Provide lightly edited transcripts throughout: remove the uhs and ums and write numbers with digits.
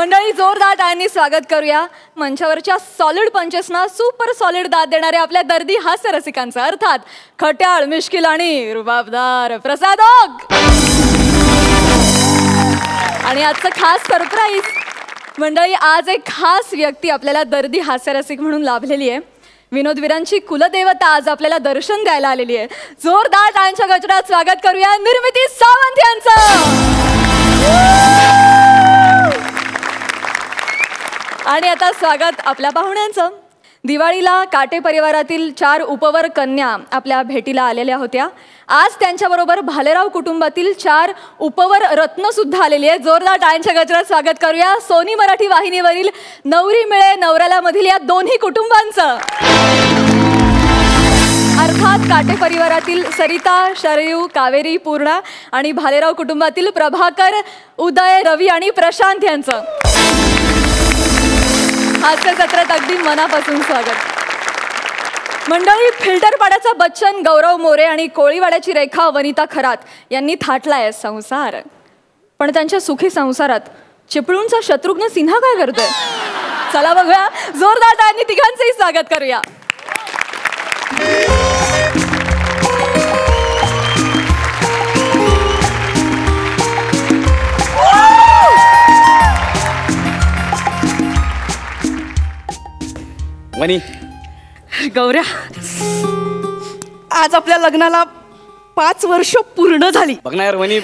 मंडळी जोरदार टाळ्यांनी स्वागत करूया मंचावरच्या सॉलिड पंचेसना सुपर सॉलिड दाद देणारे आपल्या दर्दी हास्य रसिकांचं, अर्थात खट्याळ, मिश्किल आणि रुबाबदार प्रसाद ओक. आणि आजचं खास सरप्राईज मंडळी, आज एक खास व्यक्ती आपल्याला दर्दी हास्यरसिक म्हणून लाभलेली आहे. विनोदवीरांची कुलदेवता आज आपल्याला दर्शन द्यायला आलेली आहे. जोरदार टाळ्यांच्या गजरात स्वागत करूया निर्मिती सावंत यांचं. आणि आता स्वागत आपल्या पाहुण्यांचं. दिवाळीला काटे परिवारातील 4 उपवर कन्या आपल्या भेटीला आलेल्या होत्या. आज त्यांच्याबरोबर भालेराव कुटुंबातील 4 उपवर रत्न सुद्धा आलेली आहेत. जोरदार टाळ्यांच्या गजरात स्वागत करूया सोनी मराठी वाहिनीवरील नवरी मिळे नवऱ्याला मधील या दोन्ही कुटुंबांचं. अर्थात काटे परिवारातील सरिता, शरयू, कावेरी, पूर्णा आणि भालेराव कुटुंबातील प्रभाकर, उदय, रवी आणि प्रशांत यांचं. हास्य जत्रेत अगदी मनापासून स्वागत. मंडळी, फिल्टरपाड्याचा बच्चन गौरव मोरे आणि कोळीवाड्याची रेखा वनिता खरात यांनी थाटलाय संसार. पण त्यांच्या सुखी संसारात चिपळूणचा शत्रुघ्न सिन्हा काय करतोय? चला बघूया. जोरदार टाळ्यांनी तिघांचंही स्वागत करूया. वनी, गौऱ्या, आज आपल्या लग्नाला 5 वर्ष पूर्ण झाली. बघ ना यार वनी,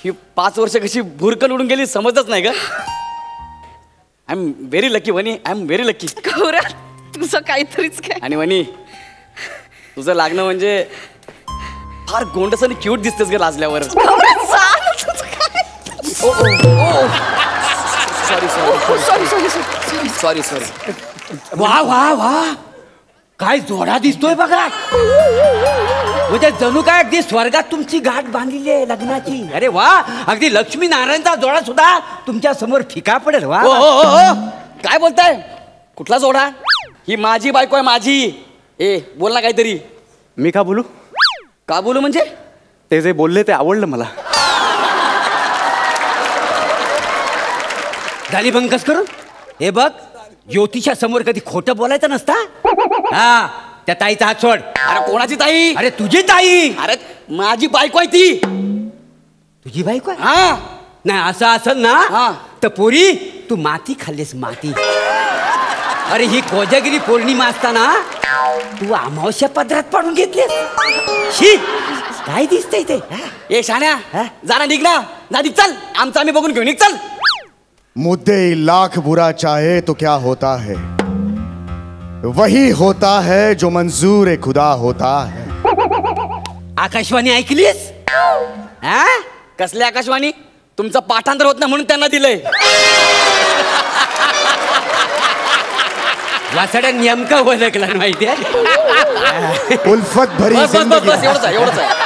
ही 5 वर्ष कशी भुरकन उडून गेली समजच नाही का. आय एम व्हेरी लकी वनी, आय एम व्हेरी लकी. गौऱ्या, तुझं काहीतरीच काय. आणि वनी, तुझं लागणं म्हणजे फार गोंडस आणि क्यूट दिसतेस ग लाजल्यावर. सॉरी. वा वा वा, काय जोडा दिसतोय बघा. म्हणजे जणू काय अगदी स्वर्गात तुमची गाठ बांधलेली आहे लग्नाची. अरे वा, अगदी लक्ष्मी नारायणचा जोडा सुद्धा तुमच्या समोर फिका पडेल. वा काय बोलताय? कुठला जोडा? ही माझी बायको आहे, माझी. ए बोल ना काहीतरी. मी का बोलू? का बोलू म्हणजे? ते जे बोलले ते आवडलं मला. झाली बंकस करून. हे बघ, ज्योतिषा समोर कधी खोटं बोलायचं नसता. हा, त्या ताईचा हात सोड. अरे कोणाची ताई? अरे तुझी ताई. अरे माझी बायको आहे ती. तुझी बायको आहे? हा. नाही असं असेल ना हा. तर पोरी तू माती खाल्लीस, माती. अरे ही कोजागिरी पौर्णिमा असताना तू अमावस्या पदरात पाडून घेतलीस. शी, काय दिसतंय ते? ए शाण्या, जाना निघ ना. ना निघ, चल. आमचं आम्ही बघून घेऊ, निघ चल. मुद्दे लाख बुरा चाहे तो क्या होता है, वही होता है जो मंजूर खुदा होता है. आकाशवाणी ऐकलीस? कसली आकाशवाणी? तुमचं पाठांतर होत नाही म्हणून त्यांना दिलंय. वासड्या नेमका ओळखला माहितीये. उल्फत भरी बस एवढंच आहे.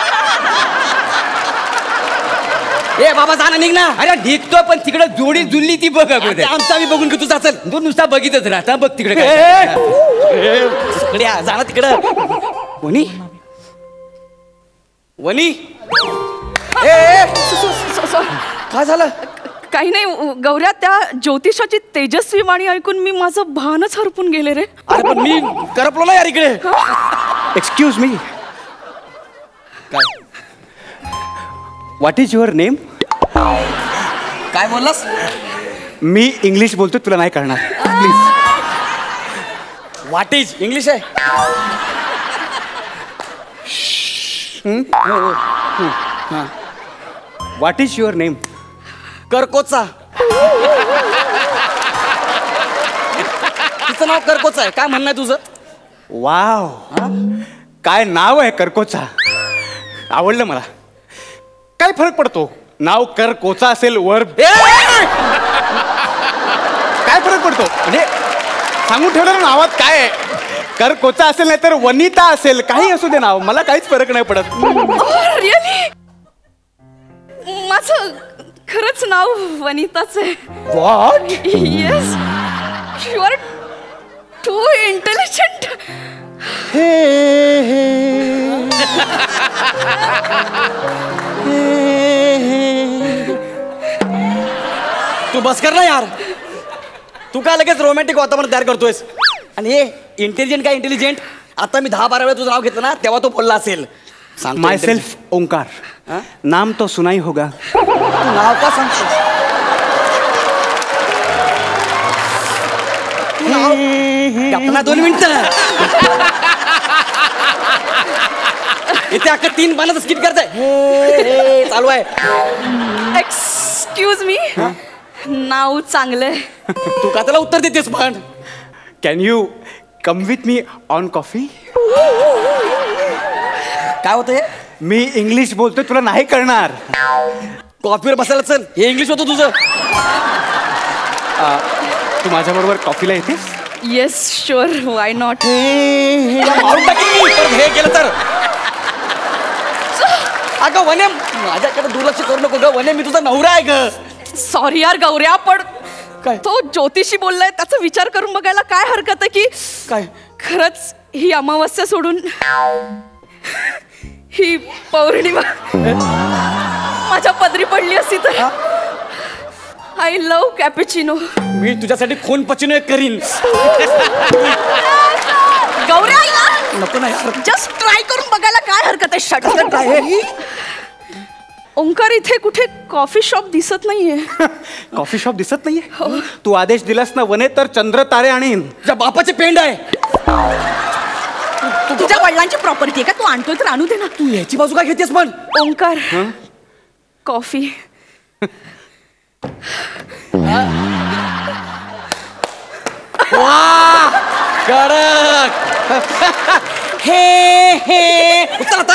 ए बाबा, जाना निघ ना. अरे निघतो, पण तिकडे जोडी जुळली ती बघ. आमचं आम्ही बघून घेऊ, तुझा चल. तू नुसता बघितच राहता. बघ तिकडे जाना तिकडं. वनी वनी, काय झालं? काही नाही गौऱ्या, त्या ज्योतिषाची तेजस्वी वाणी ऐकून मी माझं भानच हरपून गेले रे. अरे पण मी करपलो ना यार इकडे. एक्सक्यूज मी, काय? What is your name? काय बोललास? मी इंग्लिश बोलतो, तुला नाही कळणार. प्लीज. व्हॉट इज इंग्लिश आहे? What is your name? करकोचा. तिचं नाव करकोचा आहे. काय म्हणणं आहे तुझं? वाव, काय नाव आहे करकोचा. आवडलं मला. काय फरक पडतो नाव करकोचा असेल वर? काय फरक पडतो? म्हणजे सांगून ठेवलं ना नावात काय आहे. करकोचा असेल नाही तर वनिता असेल, काही असू दे नाव, मला काहीच फरक नाही पडत. रिअली? माझं खरंच नाव वनिताच आहे. What? Yes, you are too intelligent. तू बस कर ना यार. तू काय लगेच रोमॅन्टिक वातावरण तयार करतोयस आणि हे इंटेलिजंट काय इंटेलिजंट आता मी 10-12 वेळा तुझं नाव घेतलं ना तेव्हा तो बोलला असेल माय सेल्फ ओंकार नाम तो सुनाई होगा. तू नाव का सांगतोस तू नाव गप्पा 2 मिनिटं इथे अख्खा 3 पानाचं स्किट करताय चालू आहे. एक्सक्यूज मी नाव चांगलंय. तू का त्याला उत्तर देतेस पण can you come with me on coffee. काय होतंय मी इंग्लिश बोलतोय तुला नाही करणार. कॉफीवर बसायला चल हे इंग्लिश होतं तुझं. तू माझ्याबरोबर कॉफीला येतेस. Yes sure why not. मारून टाकीन मी परत हे केलं तर. अगं वने माझ्याकडे दुर्लक्ष करू नको ग वने मी तुझा नवरा आहे ग. सॉरी यार गौऱ्या पण काय? तो ज्योतिषी बोललाय त्याचा विचार करून बघायला काय हरकत आहे की काय खरंच ही अमावस्या सोडून ही पौर्णिमा माझ्या पदरी पडली असती तर. I love cappuccino. मी तुझ्यासाठी खून पचिनो एक करीन. गौऱ्या नको ना यार. जस्ट ट्राय करून बघायला काय हरकत आहे. शट आहे ओंकार इथे कुठे कॉफी शॉप दिसत नाहीये. कॉफी शॉप दिसत नाहीये. तू आदेश दिलास ना वने तर चंद्र तारे आणीन. तुझ्या बापाचे पेंड आहे. तुझ्या वडिलांची प्रॉपर्टी आहे का तू आणतोय तर आणू दे ना. तू याची बाजू काय घेतेस पण. ओंकार कॉफी. वा कडक. हे हे उचल आता.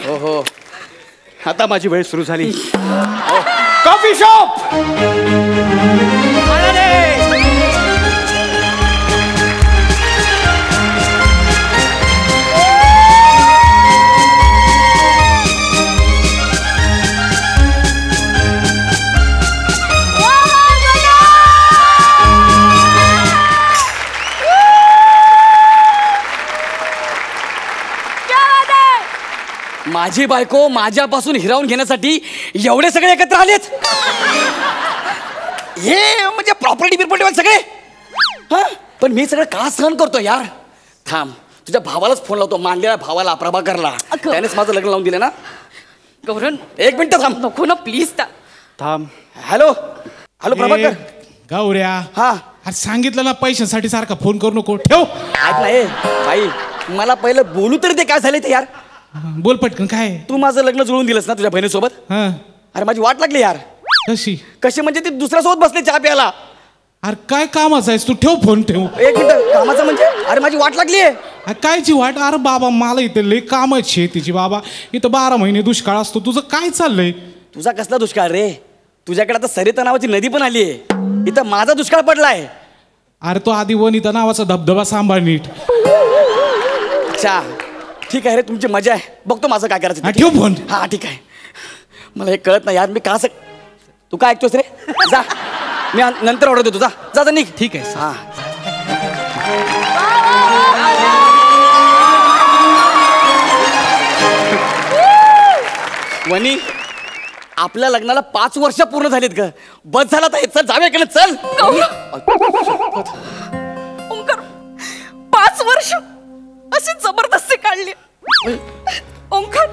हो आता माझी वेळ सुरू झाली. Coffee shop. माझी बायको माझ्यापासून हिरावून घेण्यासाठी एवढे सगळे एकत्र आलेत. हे म्हणजे प्रॉपर्टी बिरपर्टी सगळे. हा पण मी सगळं का सहन करतो यार. थांब तुझ्या भावालाच फोन लावतो. मानलेल्या भावाला प्रभाकरला त्यानेच माझं लग्न लावून दिलं ना. गौरन 1 मिनिट थांब. नको ना प्लीज. थांब. Hello hello Prabhakar. गौऱ्या हा अरे सांगितलं ना पैशासाठी सारखा फोन करू नको. ठेव ऐक ना. भाई मला पहिलं बोलू तरी ते काय झाले ते यार. बोल पटकन. काय तू माझं लग्न जुळवून दिलंस ना तुझ्या बहिणीसोबत. हा अरे माझी वाट लागली यार. कशी कशी म्हणजे ती दुसऱ्यासोबत बसले चहा प्यायला. अरे काय कामाचं आहेस तू. ठेव फोन ठेव. 1 मिनिट कामाचं म्हणजे अरे माझी वाट लागली आहे. अरे कायची वाट. अरे बाबा मला इथे लय कामच शेतीची बाबा. इथं 12 महिने दुष्काळ असतो. तुझं काय चाललंय. तुझा कसला दुष्काळ रे. तुझ्याकडे आता सरिता नावाची नदी पण आली आहे. इथं माझा दुष्काळ पडलाय. अरे तो आधी वनिता नावाचा धबधबा सांभाळ नीट. अच्छा ठीक आहे रे तुमची मजा आहे. बघतो माझं काय करायचं हा, ते. ठेव फोन. हा ठीक आहे. मला हे कळत नाही यार मी का असं. तू काय ऐकतोस रे. जा मी नंतर ऑर्डर देतो. जा जा जा निघ. ठीक आहे. हा वनी आपल्या लग्नाला 5 वर्ष पूर्ण झालीत ग. बस झाला तर चल जाऊया की चल. ओंकार 5 वर्ष अशी जबरदस्ती काढली. ओंकार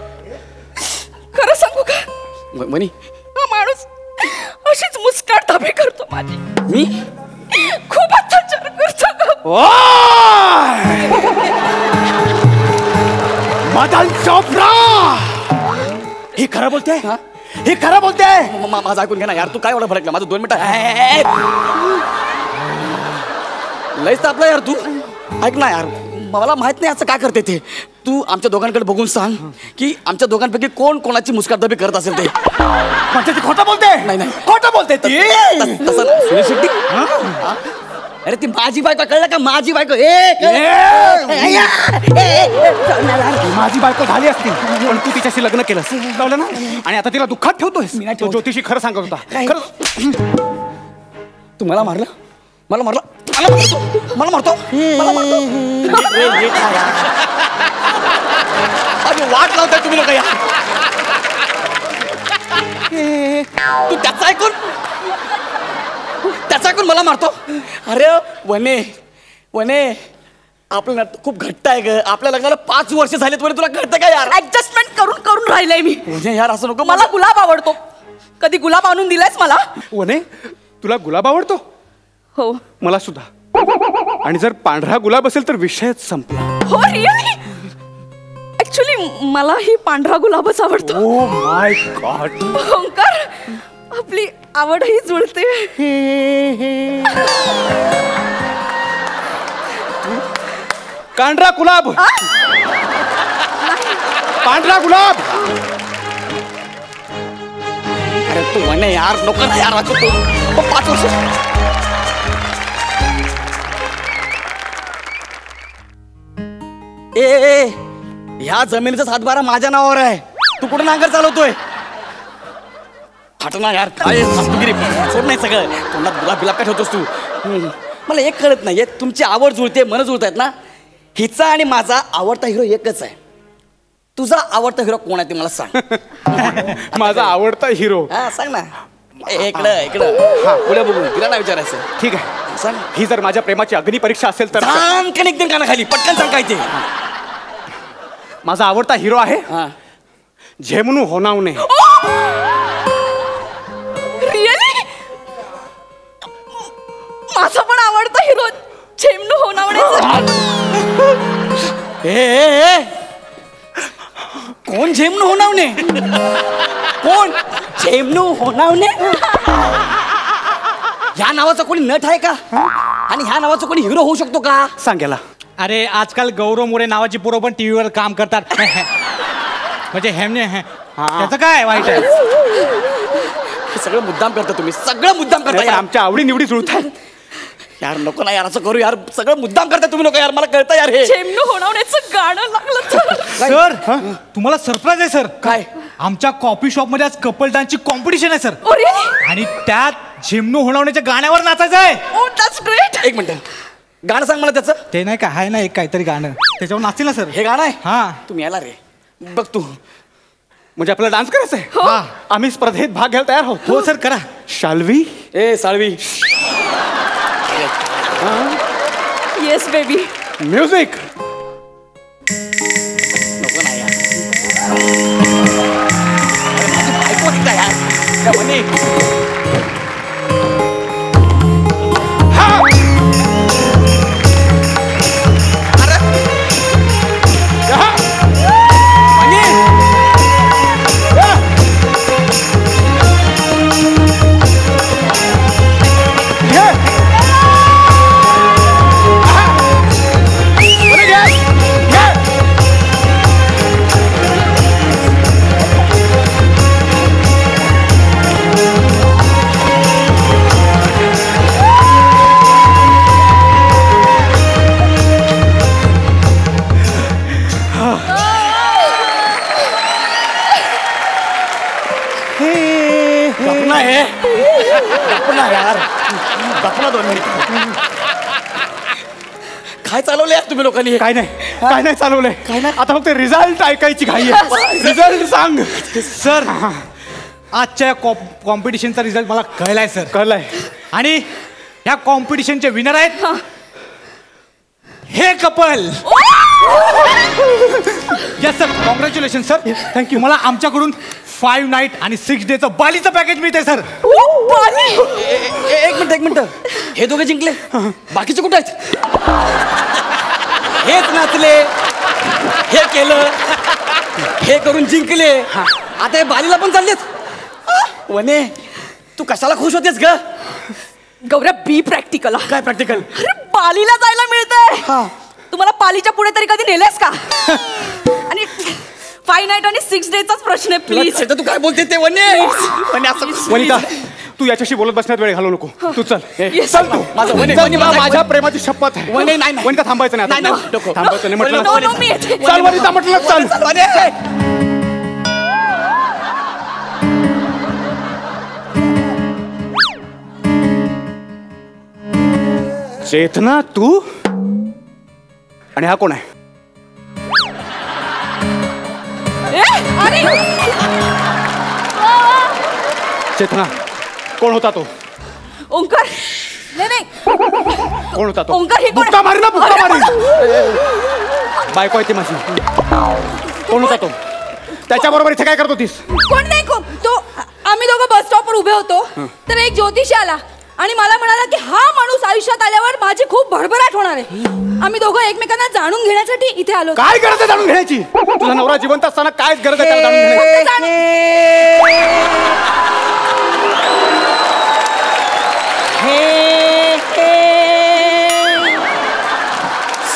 खरं सांगू का वनी हा माणूस अशीच मुस्काट धाबी करतो माझी. मी खूप अत्याचार करतो. मदन चोप्रा हे खरं बोलते. हे खरं बोलते. माझं ऐकून घे ना यार. तू काय एवढं भडकला. माझं 2 मिनिटं लयच तापला यार. तू ऐक ना यार मला माहित नाही असं काय करते ते. तू आमच्या दोघांकडे बघून सांग की आमच्या दोघांपैकी कोण कोणाची मुस्काटदाबी करत असेल ते. म्हणजे ती खोटं बोलते. नाही नाही खोटं बोलते ती. तसं नाही. सुनील शेट्टी अरे ती माझी बायको कळलं का. माझी बायको माझी बायको झाली असती पण तू तिच्याशी लग्न केलंस लावलं ना. आणि आता तिला दुःखात ठेवतोयस. तो ज्योतिषी खरं सांगत होता. खरं तू मला मारलं. मला मारलं. मला मारतो. वाट लावताय तुम्ही लोक यार. तू त्याचा ऐकून मला मारतो. अरे वने वने आपलं नातं खूप घट्ट आहे ग. आपल्या लग्नाला 5 वर्ष झालेत वने. तुला कळतं का यार? ऍडजस्टमेंट करून करून राहिलंय मी. वने यार असं नको. मला गुलाब आवडतो. कधी गुलाब आणून दिलायस मला? वने तुला गुलाब आवडतो? हो. मला सुद्धा. आणि जर पांढरा गुलाब असेल तर विषयच संपला. हो रिअली? ऍक्च्युली मलाही पांढरा गुलाबच आवडतो. Oh my God. ओंकार आपली आवडही जुळते. पांढरा गुलाब. पांढरा गुलाब. अरे तू वने यार नको ना यार. असं तू 5 वर्ष. ए ह्या जमिनीचा 7/12 माझ्या नावावर आहे. तू कुठे नांगर चालवतोय? हट ना यार. काय वास्तुगिरी सोड नाही सगळं. तोंडात गुलाब बिलाब काय ठेवतोस तू? मला एक कळत नाही. तुमची आवड जुळते, मन जुळतायत ना. हिचा आणि माझा आवडता हिरो एकच आहे. तुझा आवडता हिरो कोण आहे ते मला सांग. माझा आवडता हिरो. हा सांग ना. इकडं इकडं. हा पुढे बघून तिला ना विचारायचं. ठीक आहे सांग. ही जर माझ्या प्रेमाची अग्नी परीक्षा असेल तर सांग का एकदम काना खाली पटकन सांग काय ते. माझा आवडता हिरो आहे हा झेमनू होनावणे. रिअली? माझा पण आवडता हिरो झेमनू होनावणेचा. ए कोण झेमनू होनावणे? कोण झेमनू होनावणे? ह्या नावाचा कोणी नट आहे का? आणि ह्या नावाचा कोणी हिरो होऊ शकतो का? सांगेला. अरे आजकाल गौरव मोरे नावाची पोरं पण टीव्हीवर काम करतात. म्हणजे हेमने त्याचं काय वाईट आहे? हे सगळं मुद्दाम करता तुम्ही. सगळं मुद्दाम करता यार. आमच्या आवडी निवडी जुळतात. यार नको ना यार. असं करू यार. सगळं मुद्दाम करता तुम्ही नको यार. मला कळतं यार हे. झेमनू होनावणेचं गाणं लागलं तर. सर तुम्हाला सरप्राईज आहे सर. काय? आमच्या कॉफी शॉप मध्ये आज कपल डान्सची कॉम्पिटिशन आहे सर. Oh, really? आणि त्यात झेमनू होणावण्याच्या गाण्यावर नाचायचं आहे. Oh, that's great. एक मिनिट. गाणं सांग मला त्याचं. ते नाही का आहे ना एक काहीतरी गाणं त्याच्यावर नाचतील ना सर. हे गाणं आहे? हा. तुम्ही याला रे. बघ तू. म्हणजे आपल्याला डान्स करायचा आहे. हा. आम्ही स्पर्धेत भाग घ्यायला तयार आहोत. हो सर करा. शाल्वी. ए साळवी. Yes baby. म्युझिक. नको ना यार. अरे माझी बायको होती का यार? त्या म्हणे. अरे. म्हणे. गपना है. गपना यार. गपना 2 मिनिट. काय चालवलं यार तुम्ही लोकांनी? काय नाही चालवलंय. काय नाही. आता फक्त रिझल्ट ऐकायची घाई आहे. रिझल्ट सांग. सर आजच्या कॉम्पिटिशनचा रिझल्ट मला कळलाय सर. कळलाय. आणि या कॉम्पिटिशनचे विनर आहेत हे couple. Yes sir congratulation sir. Thank you. मला आमच्याकडून 5 नाईट आणि 6 डेचं बालीचं पॅकेज मिळते सर. एक मिनिट. हे दोघे जिंकले. बाकीचे कुठे आहेत? हेच नाचले, हे केलं, हे करून जिंकले. आता हे बालीला पण चाललेत. वने तू कशाला खुश होतेस ग? गौऱ्या बी प्रॅक्टिकल. काय प्रॅक्टिकल? अरे पालीला जायला मिळतंय. तुम्हाला पालीच्या पुढे तरी कधी नेलेस का? आणि 5 नाईट आणि 6 डेचाच प्रश्न आहे प्लीज. तू काय बोलते ते वने? वनिता तू याच्याशी बोलत बसण्यात वेळ घालवू नको. तू चल. चल तू. माझं वने माझ्या प्रेमाची शपथ आहे. वने नाही. वनिता थांबायचं नाही. थांबायचं नाही म्हटलं. No, no, मी येते. चल वनिता म्हटलं चल. चेतना तू आणि हा कोण आहे? चेतना, कोण होता तो? ओंकार. नाही कोण होता तो? ओंकार हे कोण? बुक्का मारी ना, बुक्का मारी. बायको आहे ती माझी. कोण होता तो? त्याच्याबरोबर इथे काय करत होतीस? कोण नाही कोण तो. आम्ही दोघं बस स्टॉपवर उभे होतो, तर एक ज्योतिषी आला आणि मला म्हणाला की हा माणूस आयुष्यात आल्यावर माझी खूप भरभराट होणार आहे. आम्ही दोघं एकमेकांना जाणून घेण्यासाठी इथे आलो. काय गरज आहे जाणून घेण्याची? तुझा नवरा जिवंत असताना काय गरज आहे त्याला जाणून घेण्याची?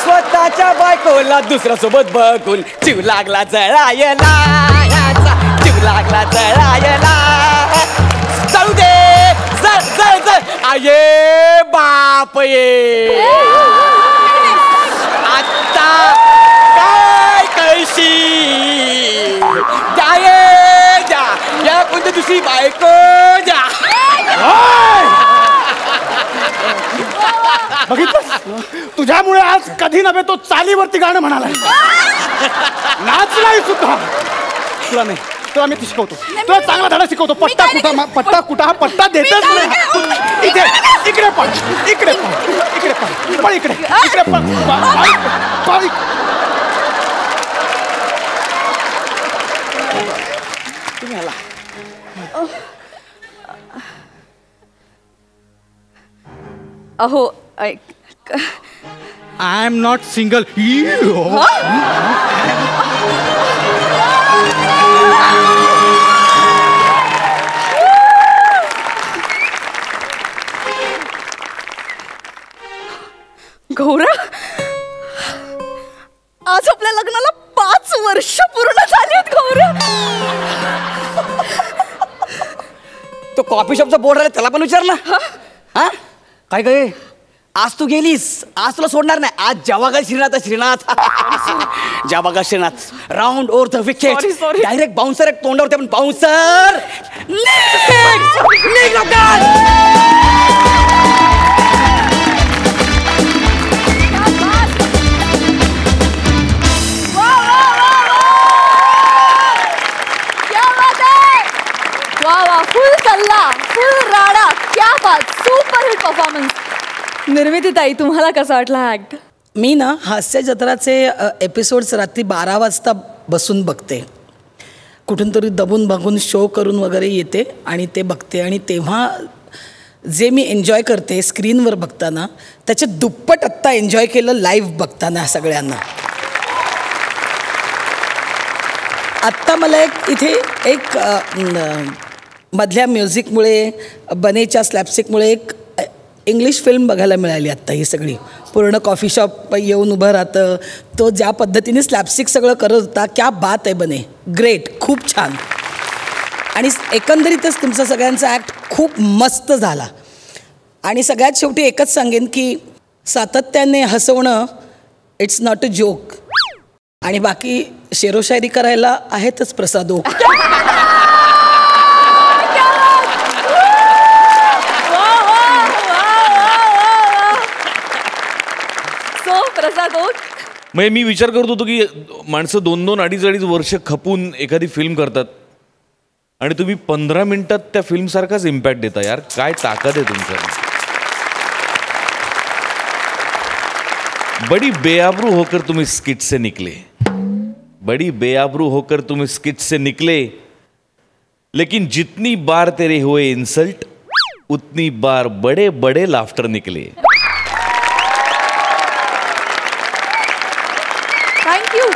स्वतःच्या बायकोला दुसऱ्या सोबत बघून जीव लागला जळायला, जीव लागला जळायला. जाऊ दे, जळ जळ जळ. आये बाप ये, आता काय कळशी द्या द्या या कोणत्या दुसरी बायको द्या. बघितलं, तुझ्यामुळे आज कधी नव्हे तो चालीवरती गाणं म्हणाला, नाचलाय सुद्धा. तुला नाही, तुला मी शिकवतो, तुला चांगला धडा शिकवतो. पट्टा कुठा, पट्टा कुठा, हा पट्टा देतच नाही. इथे इकडे पण, इकडे पण, इकडे पण, पण इकडे, इकडे पण. तुम्ही आला. अहो ऐक, आय एम नॉट सिंगल. गौरव, आज आपल्या लग्नाला 5 वर्ष पूर्ण झाली आहेत. गौरव, तो कॉफी शॉपचा बोर्ड राहिला त्याला पण विचार ना. हा काय काय, आज तू गेलीस, आज तुला सोडणार नाही. आज जेव्हा काय श्रीनाथ श्रीनाथ जेव्हा का Srinath round over the wicket, direct bouncer एक तोंडावरती. आपण बाउन्सर निघ लवकर. फुल कल्ला, फुल राडा, क्या बात, सुपर हिट परफॉर्मन्स. निर्मिती ताई, तुम्हाला कसा वाटला हा ऍक्ट? मी ना हास्य जत्राचे एपिसोड्स रात्री 12 वाजता बसून बघते. कुठून तरी दबून बघून शो करून वगैरे येते आणि ते बघते. आणि तेव्हा जे मी एन्जॉय करते स्क्रीनवर बघताना, त्याचे दुप्पट आत्ता एन्जॉय केलं लाईव्ह बघताना सगळ्यांना. आत्ता मला एक मधल्या म्युझिकमुळे, बनेच्या स्लॅपस्टिकमुळे एक इंग्लिश फिल्म बघायला मिळाली आत्ता. ही सगळी पूर्ण कॉफी शॉप येऊन उभं राहतं, तो ज्या पद्धतीने स्लॅपस्टिक सगळं करत होता, क्या बात आहे बने, ग्रेट, खूप छान. आणि एकंदरीतच तुमचा सगळ्यांचा ॲक्ट खूप मस्त झाला. आणि सगळ्यात शेवटी एकच सांगेन की सातत्याने हसवणं इट्स नॉट अ जोक. आणि बाकी शेरोशायरी करायला आहेतच प्रसादो. म्हणजे मी विचार करत होतो की माणसं 2-2, 2.5 वर्ष खपून एखादी फिल्म करतात आणि तुम्ही 15 मिनिटात त्या फिल्म सारखाच इम्पॅक्ट देता. यार काय ताकद आहे तुमच्या. बड़ी बेआबरू होकर तुम इस स्किट से निकले, बड़ी बेआबरू होकर तुम इस स्किट से निकले, लेकिन जितनी बार तेरे हुए इंसल्ट उतनी बार बड़े बड़े लाफ्टर निकले. थँक्यू.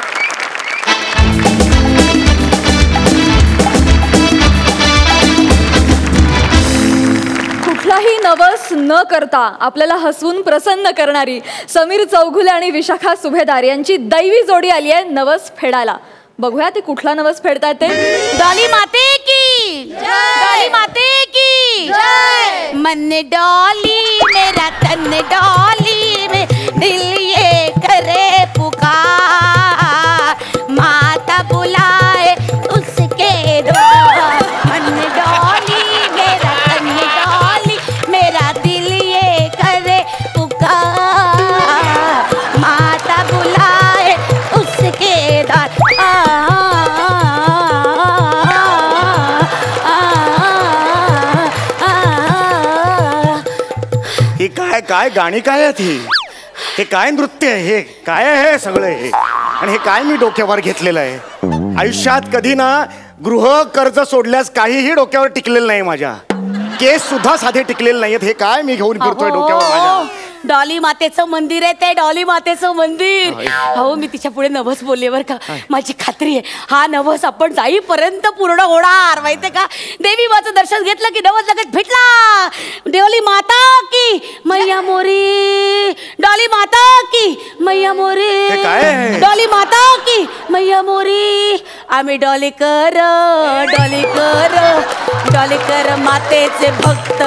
कुठलाही नवस न करता आपल्याला हसवून प्रसन्न करणारी समीर चौघुले आणि विशाखा सुभेदार यांची दैवी जोडी आली आहे नवस फेडायला. बघूया ते कुठला नवस फेडतायत ते. डॉली माते की जय, डॉली माते की जय. मन डॉली मेरा तन डॉली में दिल ये करे पुकार, माता बुलाए उसके द्वार. मन डॉली मेरा तन डॉली, मेरा दिल ये करे पुकार, माता बुलाए उसके द्वार. काय गाणी काय आहेत ही? हे काय नृत्य आहे? हे काय आहे सगळं हे? आणि हे काय मी डोक्यावर घेतलेलं आहे? आयुष्यात कधी ना गृह कर्ज सोडल्यास काहीही डोक्यावर टिकलेलं नाही माझ्या. केस सुद्धा साधे टिकलेले नाहीत. हे काय मी घेऊन फिरतोय डोक्यावर माझ्या? डॉली मातेचं मंदिर आहे ते, डॉली मातेचं मंदिर. हो मी तिच्या पुढे नवस बोलले बर का. माझी खात्री आहे हा नवस आपण जाईपर्यंत पूर्ण होणार. माहितीये का, देवी माचं दर्शन घेतलं की नवस लगेच भेटला. डॉली माता की मैया मोरी, डॉली माता की मैया मोरी, डॉली माता की मैया मोरी. आम्ही डॉलीकर डॉलीकर डॉलीकर मातेचे भक्त.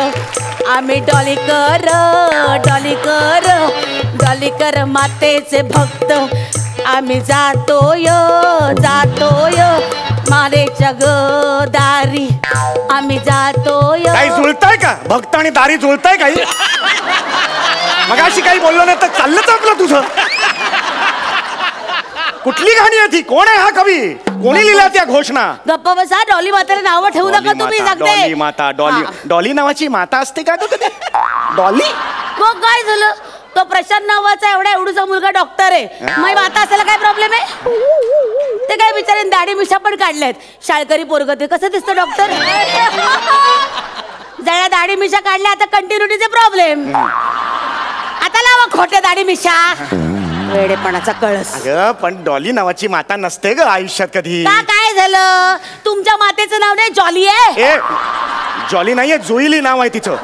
आम्ही डॉलीकर डॉलीकर डॉलीकर मातेचे भक्त. आम्ही जातोय जातोय मारेच्या दारी. आम्ही जातोय. काही जुळताय का? भक्त आणि दारी जुळताय काही? मगाशी काही बोललो नाही तर चाललंच आपलं तुझं. कुठली गाणी आहे ती? कोण आहे हा कवी? कोणी लिहिल्या त्या घोषणा? गप्पा बसा. डॉली मातेला नाव ठेवू नका तुम्ही. डॉली माता, डॉली डॉली नावाची माता असते का? डॉली मग काय झालं? तो प्रशांत नावाचा एवढा मुलगा डॉक्टर आहे. मग माता असायला काय प्रॉब्लेम आहे? ते काय बिचारे दाढी मिशा पण काढल्यात. शाळकरी पोरग ते कसं दिसतं डॉक्टर? जरा दाढी मिशा काढल्या आता कंटिन्युटीचे प्रॉब्लेम. आता लावा खोटे दाढी मिशा. वेडेपणाचा कळस. अगं पण डॉली नावाची माता नसते ग आयुष्यात कधी. का काय झालं? तुमच्या मातेचं नाव नाही जॉली आहे? जॉली नाहीये, जुईली नाव आहे तिचं.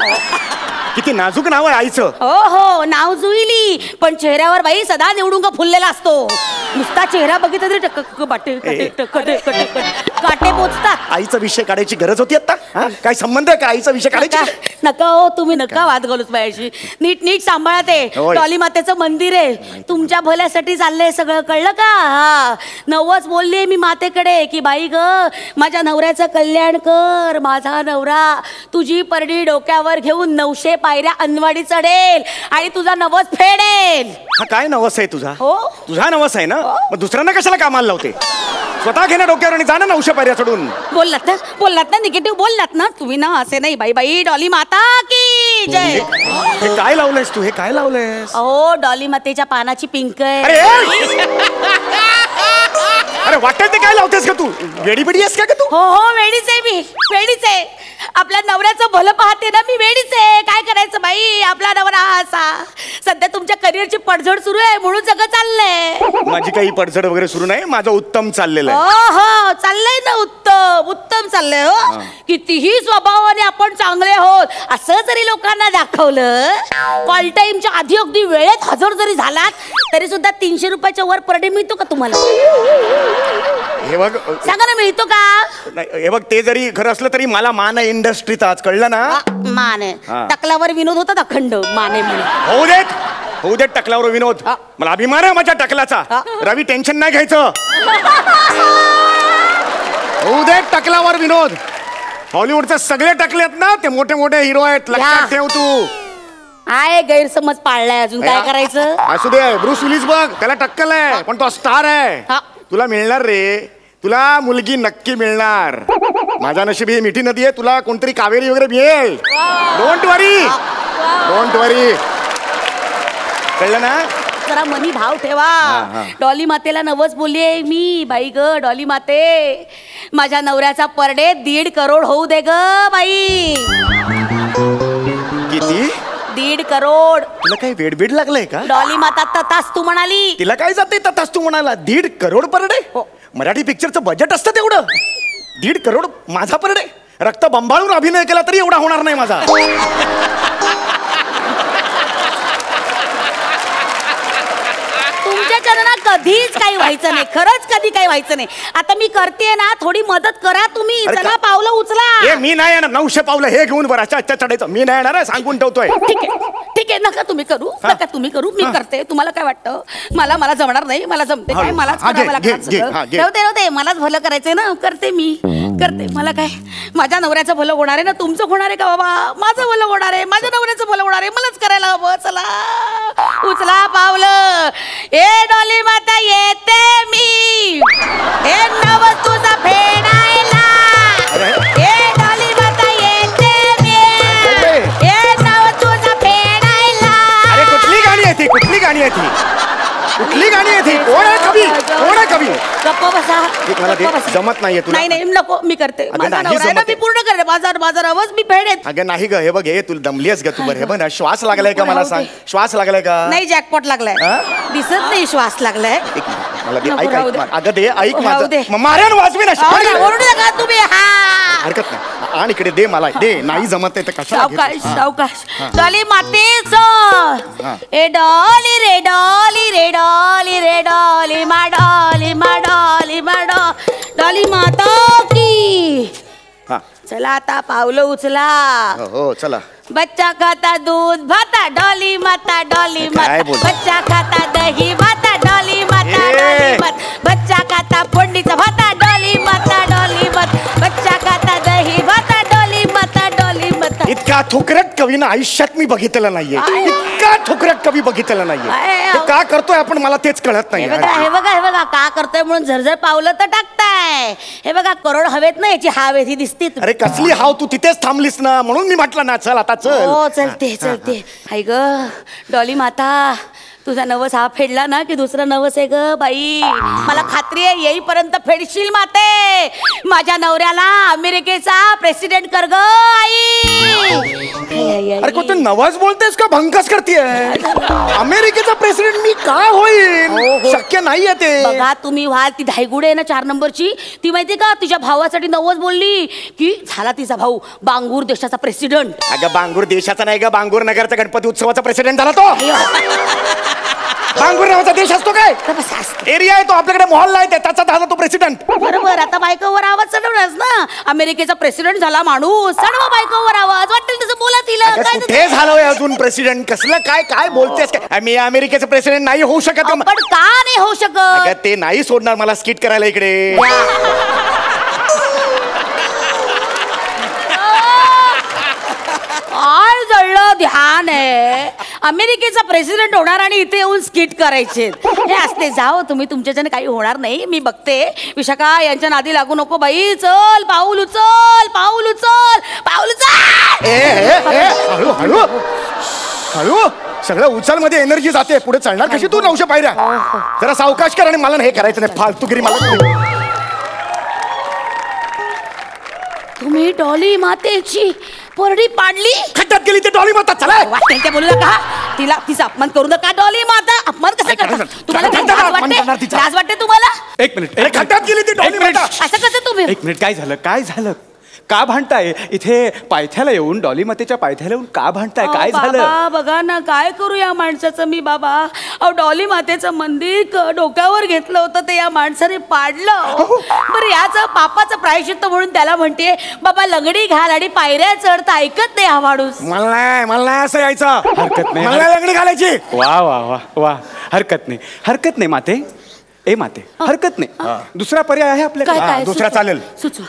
किती नाजूक नाव आहे आईचं. हो हो नाव जुईली, पण चेहऱ्यावर बाई सदा निवडून फुललेला असतो. नुसता चेहरा बघितला तरी काटे पोचतात. आईचा विषय काढायची गरज होती आता? काय संबंध आहे का आईचा विषय काढायचा? नका हो तुम्ही नका वाद घालूच माझ्याशी. नीट नीट सांभाळा. ते डॉली मातेचं मंदिर आहे. तुमच्या भल्यासाठी चाललंय सगळं, कळलं का? हा नवस बोलले मी मातेकडे की बाई ग माझ्या नवऱ्याचं कल्याण कर. माझा नवरा तुझी परडी डोक्यावर घेऊन 900 पायऱ्या अनवाडी चढेल आणि तुझा नवस फेडेल. हा काय नवस आहे तुझा? हो तुझा नवस आहे ना? मग दुसऱ्यांना कशाला कामाला लावते? स्वतः घेणं डोक्यावर आणि जाणं 900 पायऱ्या चढून. बोललात ना निगेटिव्ह बोललात ना तुम्ही ना. असे नाही बाई बाई. डॉली माता की जय. हे काय लावलंयस तू? हे काय लावलंयस? अहो डॉली मातेच्या पानाची पिंक आहे. अरे वाटत ते काय लावतेस का तू? वेडी बिडी आहेस का तू? हो हो वेडीच आहे मी. वेडीच आहे. आपल्या नवऱ्याचं भलं पाहते ना मी. वेडीच आहे. काय करायचं बाई? आपला नवरा असा. सध्या तुमच्या करिअरची पडझड सुरू आहे म्हणून सगळं चाललंय. माझी काही पडझड वगैरे सुरू नाही. माझं उत्तम चाललेलं आहे. हो चाललंय ना. उत्तम उत्तम चाललंय. हो कितीही स्वभावाने आपण चांगले आहोत असं जरी लोकांना दाखवलं, कॉल टाइमच्या आधी अगदी वेळेत हजर जरी झालात तरी सुद्धा 300 रुपयाच्या वर पर डे मिळतो का तुम्हाला? हे बघ सांगा ना मिळतो का? हे बघ ते जरी खरं असलं तरी मला मान आहे इंडस्ट्रीत आज, कळलं ना? मान आहे. टकलावर विनोद होता अखंड. मान आहे म्हणे. होऊ देत टकलावर विनोद. मला अभिमान आहे माझ्या टकलाचा. रवी टेन्शन नाही घ्यायचं. होऊ देत टकलावर विनोद. हॉलिवूडचे सगळे टकलेत ना ते मोठे मोठे हिरो आहेत. लक्षात ठेव तू. आहे गैरसमज पाळलाय अजून काय करायचं? असू दे. ब्रूस विलिस बघ त्याला टक्कल आहे पण तो स्टार आहे. तुला मिळणार रे. तुला मुलगी नक्की मिळणार. माझ्या नशिबी मिठी नदी आहे. तुला कोणतरी कावेरी वगैरे मिळेल. Don't worry. डोंट वरी. कळलं ना? जरा मनी भाव ठेवा. डॉली मातेला नवस बोललीये मी. बाई ग डॉली माते माझ्या नवऱ्याचा पर डे 1.5 करोड होऊ दे ग बाई. किती? 1.5 करोड. तुला काही वेडबीड लागलंय का? डॉली माता तथास्तू म्हणाली. तिला काय जाते तथास्तू म्हणाला? 1.5 करोड पर डे? मराठी पिक्चरचं बजेट असतं तेवढं. 1.5 करोड माझा पर डे? रक्त बंबाळून अभिनय केला तरी एवढा होणार नाही माझा. तुमच्या चरणात कधीच काही व्हायचं नाही. खरंच कधी काही व्हायचं नाही. आता मी करते ना थोडी मदत करा तुम्ही. चला पावलं उचला. मी नाही येणार. 900 पावलं हे घेऊन बरं चढायचं. मी नाही येणार. सांगून ठेवतोय. ठीक आहे नका तुम्ही करू. नका तुम्ही करू. मी करते. तुम्हाला काय वाटतं? मला जमणार नाही. मला जमते काय? मलाच करावं लागणार. राहते मलाच भलं करायचंय ना. करते मी. करते. मला काय माझ्या नवऱ्याचं भलं होणार आहे ना. तुमचं होणार आहे का बाबा? माझं भलं होणार आहे. माझ्या नवऱ्याचं भलं होणार आहे. मलाच करायला हवं. चला उचला पावलं. ए डॉली माता येते मी. हे नवस तुझा फेडायला. ए डॉली माता येते मी. हे नवस तुझा फेडायला. ती? कुठली गाणी आहे ती? कोण आहे कवी? कोण आहे कवी? गप्पा बसा. एक मला ते गप्पा बसा. जमत नाहीये तुला. नाही नाही नको, मी करते. अगं, माझा नाही नवरा आहे ना, जमत मी आहे. पूर्ण करते. माझा रवच मी फेडेत. अगं नाही ग, हे बघ, हे तुला दमलीस ग तू. बरं हे बघ ना, श्वास लागलाय का मला सांग? श्वास लागलाय का? नाही, जॅकपॉट लागलाय. दिसत नाही श्वास लागलाय. एक मिनिट, मला दे, नको, ऐक राहू ऐक दे. अगं दे, ऐक राहू माझं. दे. मग मारेन वाजवी ना. ओरडू नका तुम्ही. हा हरकत नाही. आणि इकडे दे मला, दे. नाही जमत आहे तर कशाला सावकाश घेतोस? सावकाश. हा. डॉली मातेच. हा. ए डॉली रे डॉली रे डॉली रे डॉली मा डॉली मा डॉली मा डॉली माता की. हा. चला आता पावलं उचला. हो चला. बच्चा खाता दूध भाता डॉली माता डॉली काय माता. बोलतो? बच्चा खाता दही भाता डॉली माता डॉली माता. बच्चा खाता फोडणीचा भाता डॉली माता डॉली माता. बच्चा खाता दही भाता डॉली माता डॉली माता. इतका थुकरट कवीनं आयुष्यात मी बघितलेलं नाहीये. इतका थुकरट कवी बघितलेला नाहीये. हे का करतोय आपण मला तेच कळत नाही. हे बघा का करतोय म्हणून झरझर पावलं तर टाकताय. हे बघा करोड हवेत ना, याची हाव आहे ती दिसते. अरे कसली हाव, तू तिथेच थांबलीस ना, म्हणून मी म्हटलं ना चल आता चल. हो चलते. हाय ग डॉली माता, तुझा नवस हा फेडला ना की दुसरा नवस आहे ग बाई. मला खात्री आहे येईपर्यंत फेडशील माते. माझ्या नवऱ्याला अमेरिकेचा प्रेसिडेंट कर ग आई. अरे कोणतं नवस बोलतेस का भंकस करतेय? अमेरिकेचा प्रेसिडेंट मी काय होईल? शक्य नाहीये ते. बघा तुम्ही व्हाल. ती धायगुडे आहे ना 4 नंबरची, ती माहिती का तिच्या भावासाठी नवस बोलली की झाला तिचा भाऊ बांगूर देशाचा प्रेसिडेंट. अगं बांगूर देशाचा नाही ग, बांगूर नगरचा गणपती उत्सवाचा प्रेसिडेंट झाला तो. बांगूर नावाचा देश असतो काय? एरिया आहे तो, आपल्याकडे मोहल्ला आहे त्याचा झाला तो प्रेसिडेंट. बरोबर. आता बायकोवर आवाज चढवलास ना. अमेरिकेचा प्रेसिडेंट झाला माणूस, चढवा बायकोवर आवाज. वाटेल तसं बोला तिला. काय कुठे झालोय अजून प्रेसिडेंट? कसलं काय काय बोलतेस काय? मी अमेरिकेचं प्रेसिडेंट नाही होऊ शकत. पण का नाही होऊ शकत? अगं ते नाही सोडणार मला स्किट करायला इकडे. काय जळलं ध्यान आहे. अमेरिकेचा प्रेसिडेंट होणार आणि इथे येऊन स्किट करायचे. हे असते. जाओ तुम्ही, तुमच्याच्याने काही होणार नाही. मी बघते. विशाखा यांच्या नादी लागू नको बाई. चल पाऊल उचल, पाऊल उचल, पाऊल उचल. हळू हळू हळू. सगळं उचल मध्ये एनर्जी जाते. पुढे चढणार कशी तू 900 पायऱ्या? जरा सावकाश कर. आणि मला हे करायचं नाही फालतूगिरी. मला तुम्ही डॉली मातेची पोरडी पाडली. खड्ड्यात गेली ते डॉली माता. चला त्यांच्या बोलू नका. तिला तिचा अपमान करू नका. डॉली माता अपमान कसा करता तुम्हाला? लाज वाटते तुम्हाला? एक मिनिट. खड्ड्यात गेली ती डॉली माता. असं कसं तुम्ही? एक मिनिट. काय झालं? का भांडताय इथे? पायथ्याला येऊन, डॉली मातेच्या पायथ्याला येऊन का भांडताय? काय झालं? बाबा बघा ना, काय करू या माणसाचं मी बाबा. अहो डॉली मातेचं मंदिर डोक्यावर घेतलं होतं ते या माणसाने पाडलं. बरं याचं पापाचं प्रायश्चित्त म्हणून त्याला म्हणते बाबा लंगडी घाल आणि पायऱ्या चढ. ऐकत नाही हा माणूस. मला नाही असं यायचं. हरकत नाही. मला लंगडी घालायची. वा. हरकत नाही माते. ए माते, हरकत नाही. दुसरा पर्याय आहे आपल्याकडे. दुसरा चालेल.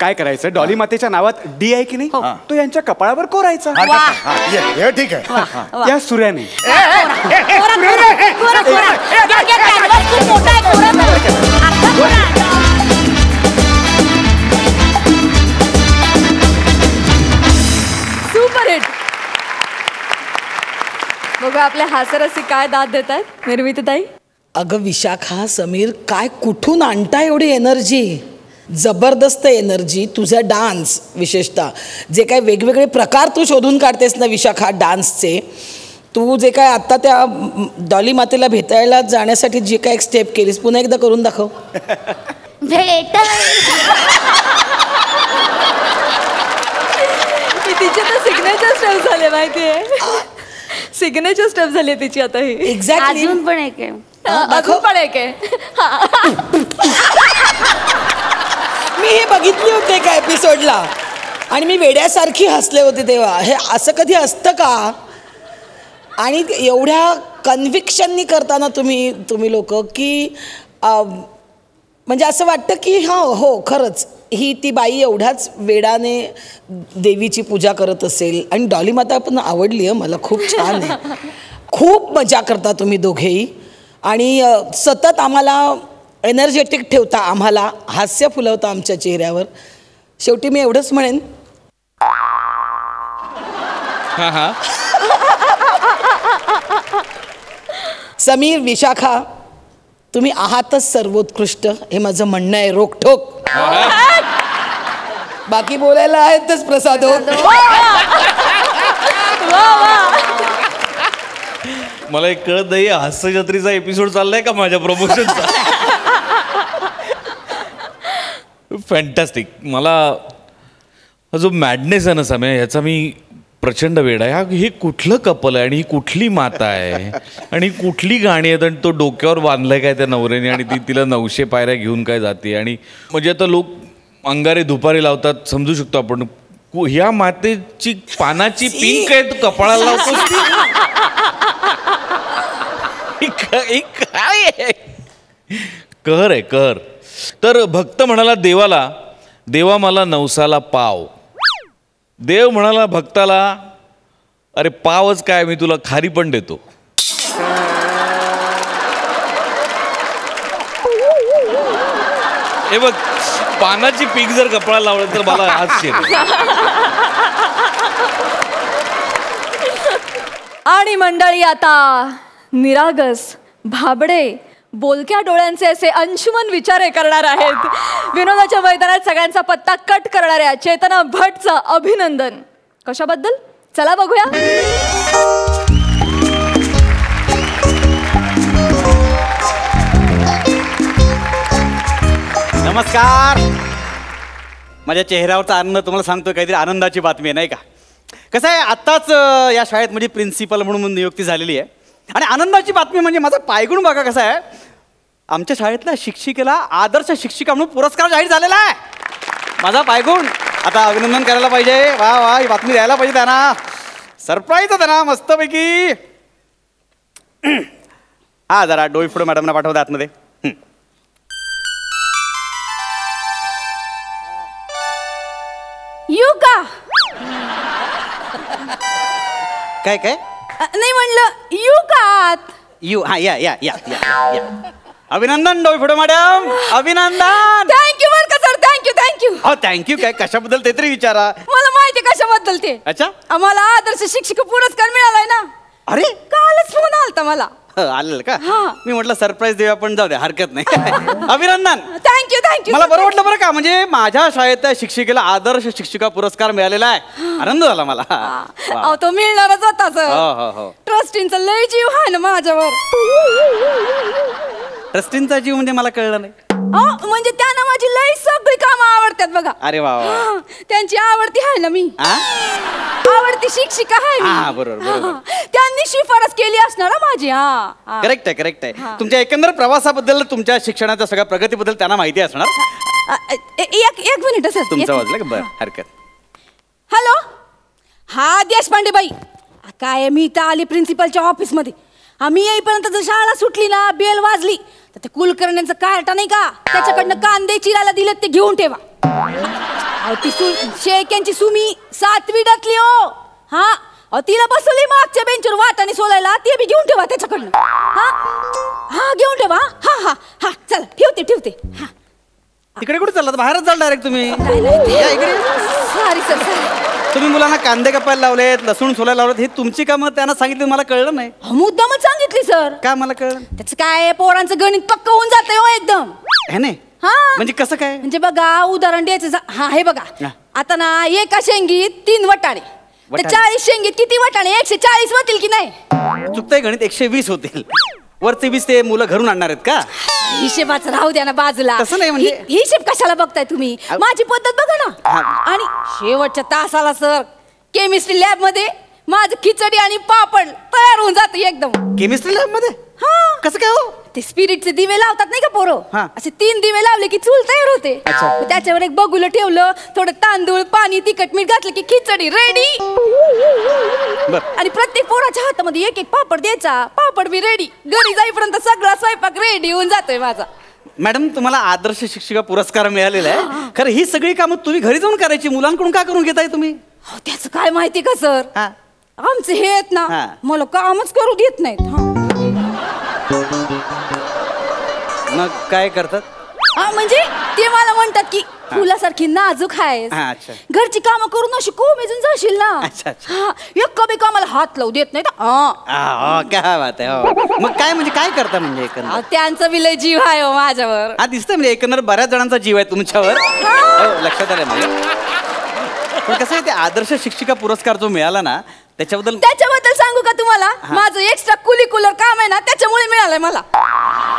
काय करायचं? डॉली मातेच्या नावात डी आहे की नाही, तो यांच्या कपाळावर कोरायचा. हे ठीक आहे. या सूर्याने. Super hit. बघा आपल्या हास्यरसी काय दाद देत आहेत निर्मितीताई. अगं विशाखा, समीर, काय कुठून आणताय एवढी एनर्जी? जबरदस्त एनर्जी. तुझा डान्स विशेषतः जे काय वेगवेगळे प्रकार तू शोधून काढतेस ना विशाखा डान्सचे. तू जे काय आत्ता त्या डॉली मातेला भेटायला जाण्यासाठी जे काय एक स्टेप केलीस पुन्हा एकदा करून दाखव. तिचे तर सिग्नेचर स्टेप झाले माहितीये. सिग्नेचर स्टेप झाली तिची आता ही. एक्झॅक्टली. अजून पण एक आहे. अजून पण एक आहे. मी हे बघितली होते का एपिसोडला आणि मी वेड्यासारखी हसले होते तेव्हा. हे असं कधी असतं का? आणि एवढ्या कन्व्हिक्शननी करताना तुम्ही लोक की म्हणजे असं वाटतं की हो खरंच ही ती बाई एवढ्याच वेडाने देवीची पूजा करत असेल. आणि डॉली माता पण आवडली आहे मला. खूप छान आहे. खूप मजा करता तुम्ही दोघेही आणि सतत आम्हाला एनर्जेटिक ठेवता, आम्हाला हास्य फुलवता आमच्या चेहऱ्यावर. शेवटी मी एवढंच म्हणेन, समीर, विशाखा, तुम्ही आहातच सर्वोत्कृष्ट हे माझं म्हणणं आहे, रोकठोक. बाकी बोलायला आहेतच प्रसाद. मला एक कळत नाही, हास्यजत्रेचा एपिसोड चाललाय का माझ्या प्रमोशनचा? फॅन्टॅस्टिक. मला हा जो मॅडनेस आहे ना समय, ह्याचा मी प्रचंड वेड आहे. हे कुठलं कपल आहे आणि ही कुठली माता आहे आणि कुठली गाणी आहेत आणि तो डोक्यावर बांधलाय काय त्या नवऱ्याने आणि ती तिला 900 पायऱ्या घेऊन काय जाते. आणि म्हणजे आता लोक अंगारे दुपारी लावतात, समजू शकतो आपण. ह्या मातेची पानाची पिंक आहे, तू कपाळाला लावतो. काय आहे? कहर आहे, कहर. तर भक्त म्हणाला देवाला, देवा मला नवसाला पाव. देव म्हणाला भक्ताला, अरे पावच काय, मी तुला खारी पण देतो. हे बघ, पानाची पीक जर कपडा लावलं तर मला आज आणि मंडळी आता निरागस, भाबडे, बोलक्या डोळ्यांचे असे अंशुमन विचारे करणार आहेत. विनोदाच्या मैदानात सगळ्यांचा पत्ता कट करणाऱ्या चेतना भटचं अभिनंदन. कशाबद्दल? चला बघूया. नमस्कार. माझ्या चेहऱ्यावरचा आनंद तुम्हाला सांगतोय, काहीतरी आनंदाची बातमी आहे नाही का? कसं आहे, आत्ताच या शाळेत म्हणजे प्रिन्सिपल म्हणून नियुक्ती झालेली आहे. आणि आनंदाची बातमी म्हणजे माझा पायगुण बघा कसा आहे. आमच्या शाळेतल्या शिक्षिकेला आदर्श शिक्षिका म्हणून पुरस्कार जाहीर झालेला आहे. माझा पायगुण. आता अभिनंदन करायला पाहिजे. वा वा, ही बातमी द्यायला पाहिजे त्यांना. सरप्राईज आहे त्यांना मस्तपैकी. हा, जरा डोईफोडे मॅडमना पाठवते आतमध्ये. येऊ का? काय काय नाही म्हणलं येऊ का आत? यू. हा, या या या या. अभिनंदन डोईफोडे मॅडम, अभिनंदन. थँक्यू बरं का सर, थँक्यू थँक्यू. हो, थँक्यू. काय कशाबद्दल ते तरी विचारा. मला माहिती कशाबद्दल ते. अच्छा, आम्हाला आदर्श शिक्षक पुरस्कार मिळालाय ना. अरे कालच फोन आलता मला. आलेलं का? मी म्हटलं सरप्राईज देऊया, पण जाऊ दे, हरकत नाही. अभिनंदन. Thank you thank you. मला बरं वाटलं बरं का, म्हणजे माझ्या शाळेत शिक्षिकेला आदर्श शिक्षिका पुरस्कार मिळालेला आहे. आनंद झाला मला. अहो, तो मिळणारच होता सर. ट्रस्टींचा लय जीव आहे ना माझ्यावर. ट्रस्टींचा जीव म्हणजे मला कळलं नाही. म्हणजे त्यांना माझी लय सगळी कामं आवडतात बघा. अरे वा वा. त्यांची आवडती आहे ना मी. आवडती शिक्षिका आहे मी. बरोबर. त्यांनी शिफारस केली असणार माझी. करेक्ट आहे, करेक्ट आहे. तुमच्या एकंदर प्रवासाबद्दल, तुमच्या शिक्षणाच्या सगळ्या प्रगतीबद्दल त्यांना माहिती असणार. एक मिनिट सर. तुमचं वाजलं का? बरं, हरकत. हॅलो, हा देशपांडे बाई. काय मी इथं आली प्रिन्सिपलच्या ऑफिसमध्ये. आम्ही येईपर्यंत जर शाळा सुटली ना, बेल वाजली तर ते कुलकर्ण्यांचं कार्टा नाही का, त्याच्याकडनं कांदे चिरायला दिलेत ते घेऊन ठेवा. ती शेळक्यांची सुमी 7वी डातली हो. हा, तिला बसवली मागच्या बेंचवर वाटाने सोलायला, ते बी घेऊन ठेवा त्याच्याकडनं. हा घेऊन ठेवा. हा हा हा, चला ठेवते. हा, तिकडे कुठे चाललात? बाहेरच चाल डायरेक्ट तुम्ही. Sorry sir. तुम्ही मुलांना कांदे कापायला लावलेत, लसूण सोलायला लावलेत, हे तुमची कामं त्यांना सांगितली, मला कळलं नाही. मुद्दामच सांगितली सर. काय मला कळलं? त्याचं काय, पोरांचं गणित पक्क होऊन जातंय हो एकदम. हे नाही म्हणजे कसं काय? म्हणजे बघा, उदाहरण द्यायचं. हा, हे बघा, आता ना एका शेंगीत 3 वटाणे. 40 शेंगीत किती वटाणे? 140 होतील की नाही? चुकतंय गणित. 120 होतील. वरचे 20 ते मुलं घरून आणणार आहेत का? हिशेबाचं राहू द्या ना बाजूला. तसं नाही म्हणजे. हिशेब कशाला बघताय तुम्ही? माझी पद्धत बघा ना. आणि शेवटच्या तासाला सर केमिस्ट्री लॅब मध्ये माझं खिचडी आणि पापड तयार होऊन जातं एकदम. केमिस्ट्री लॅब मध्ये? हा. कसं काय हो? ते स्पिरिटचे दिवे लावतात नाही का पोरं, असे 3 दिवे लावले की चूल तयार होते. त्याच्यावर एक बगुलं ठेवलं, थोडं तांदूळ, पाणी, तिखट, मीठ घातलं की खिचडी रेडी. आणि प्रत्येक पोराच्या हातामध्ये एक पापड द्यायचा. पापड बी रेडी. घरी जाईपर्यंत सगळा स्वयंपाक रेडी होऊन जातोय माझा. मॅडम, तुम्हाला आदर्श शिक्षिका पुरस्कार मिळालेला आहे. खरं ही सगळी कामं तुम्ही घरी जाऊन करायची, मुलांकडून का करून घेताय तुम्ही? त्याचं काय माहिती का सर, आमचे हे आहेत ना, मला कामच करू देत नाहीत. मग काय करतात? म्हणजे ते मला म्हणतात की फुलासारखी नाजूक आहेस. हा, अच्छा. घरची कामं करून अशी कोमेजून जाशील ना. अच्छा, अच्छा. हा, एक कमी कामाला हात लावू देत नाही काय बात आहे हो. मग काय म्हणजे काय करता म्हणजे एकंदर? त्यांचा विलय जीव आहे हो माझ्यावर. हा दिसतंय म्हणजे एकंदर बऱ्याच जणांचा जीव आहे तुमच्यावर. हो, लक्षात आलं म्हणजे. पण कसं आहे ते आदर्श शिक्षिका पुरस्कार जो मिळाला ना त्याच्याबद्दल सांगू का तुम्हाला? माझं एक्स्ट्रा कुलिक्युलर काम आहे ना त्याच्यामुळे मिळालंय मला.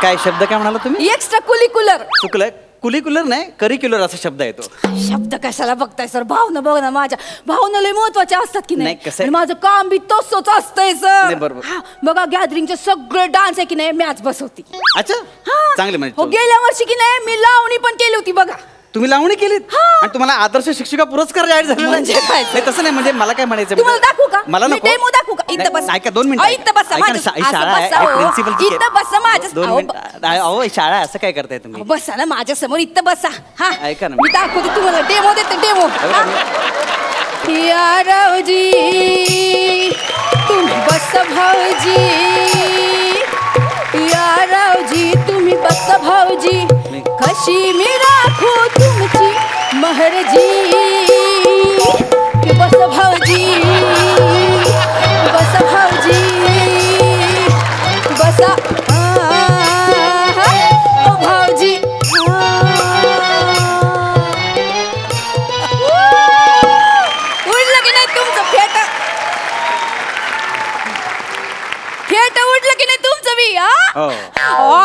काय शब्द काय म्हणाला तुम्ही? एक्स्ट्रा कुलिक्युलर. चुकलंय. कुलिक्युलर नाही करिक्युलर असा शब्द आहे तो. शब्द कशाला बघताय सर? भावना बघ ना, माझ्या भावना लय महत्वाच्या असतात की नाही, कसं आहे? माझं काम बी तसंच असतंय नाही, सर. बरोबर. बघा गॅदरिंगचे सगळे डान्स आहे की नाही मॅच बसवती. अच्छा चांगले म्हणजे हो, गेल्या वर्षी की नाही मी लावणी पण केली होती बघा. तुम्ही लावणी केलीत आणि तुम्हाला आदर्श शिक्षिका पुरस्कार जाहीर झाला. म्हणजे काय? नाही तसं नाही म्हणजे मला काय म्हणायचं तुम्हाला दाखवू का? मला मी नको. डेमो दाखवू का? इथं बस. नाही का 2 मिनिटं. इथं बसा माझ्या. शाळा आहे प्रिन्सिपल. इथं बसा माझ्या. 2 मिनिटं. अहो शाळा असं काय करताय तुम्ही? बसा ना माझ्या समोर. इथं बसा. हा ऐका ना. मी दाखवते तुम्हाला. डेमो देते डेमो. या रावजी तुम्ही बस भाऊजी. या रावजी तुम्ही बस भाऊजी. कशी मी राखू तुमची महरजी. बस भाऊजी बस भाऊजी बसा भाऊजी. उडलं की नाही तुमचं फेट? फेट उडलं की नाही तुमचं बी?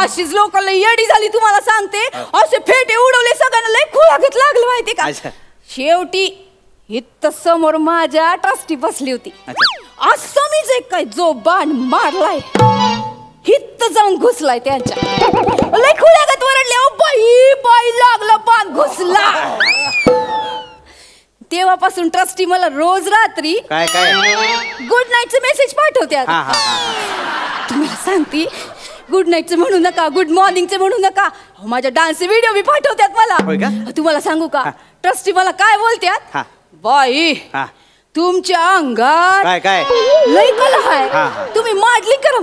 अशीच लोकांना येडी झाली तुम्हाला सांगते. असे फेटे उडवले सगळ्यांना लय खुळागत लागलं माहिती का. शेवटी इथं समोर माझ्या ट्रस्टी बसली होती. असं मी जे काय जो बाण मारलाय हित जाऊन घुसलाय त्यांच्या. लय खुळागत वरडले. बाई बाई लागला बाण घुसला. तेव्हापासून ट्रस्टी मला रोज रात्री काय गुड नाईटचे मेसेज पाठवतात. तुम्हाला सांगते गुड नाईटचे म्हणू नका, गुड मॉर्निंगचे म्हणू नका. माझ्या डान्सचे व्हिडिओ बी पाठवतात मला. तुम्हाला सांगू का ट्रस्टी मला काय बोलतात? बाई तुमच्या अंगात काय लय कला आहे. तुम्ही मॉडलिंग करा.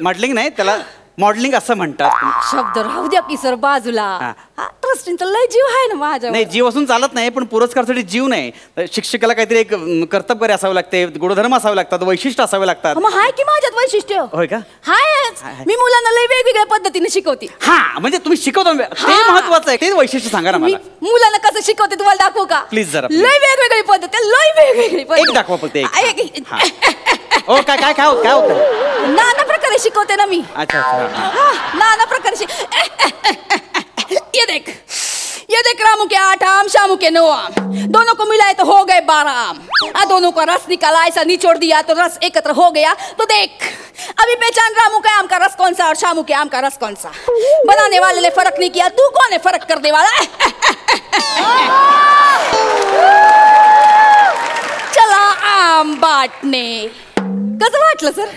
मॉडलिंग नाही त्याला मॉडेलिंग असं म्हणतात. शब्द राहू द्या की सर बाजूला. ट्रस्टींचा लय जीव आहे ना माझ्या. नाही जीव असून चालत नाही पण पुरस्कारसाठी जीव नाही. शिक्षकाला काहीतरी एक कर्तव्य असावे लागते, गुणधर्म असावे लागतात, वैशिष्ट्य असावे लागतात. मग हाय की माझ्यात वैशिष्ट्य? होय का? हाय. मी मुलांना लय वेगवेगळ्या पद्धतीने शिकवते. हा म्हणजे तुम्ही शिकवता ते महत्वाचं आहे. ते वैशिष्ट्य सांगा ना मला. मुलांना कसं शिकवते तुम्हाला दाखवू का? प्लीज जरा. लय वेगवेगळी पद्धत. लय वेगवेगळी पद्धत. एक दाखवा फक्त एक. ओ काय काय काय काय होतं? नाना प्रकारे शिकवते ना मी. अच्छा नाना प्रकारे ये देख रामू के 8 आम शामू के 9 आम. दोनों को मिलाए तो हो गए 12 आम. दोनों का रस निकाला ऐसा निचोड़ दिया तो रस एकत्र हो गया. तो देख अभी पहचान रामू के आम का रस कौन सा और शामू के आम का रस कौन सा. बनाने वाले ने फर्क नहीं किया. तू कौन है फर्क करने वाला? चला आम बांटने. कसं वाटलं सर?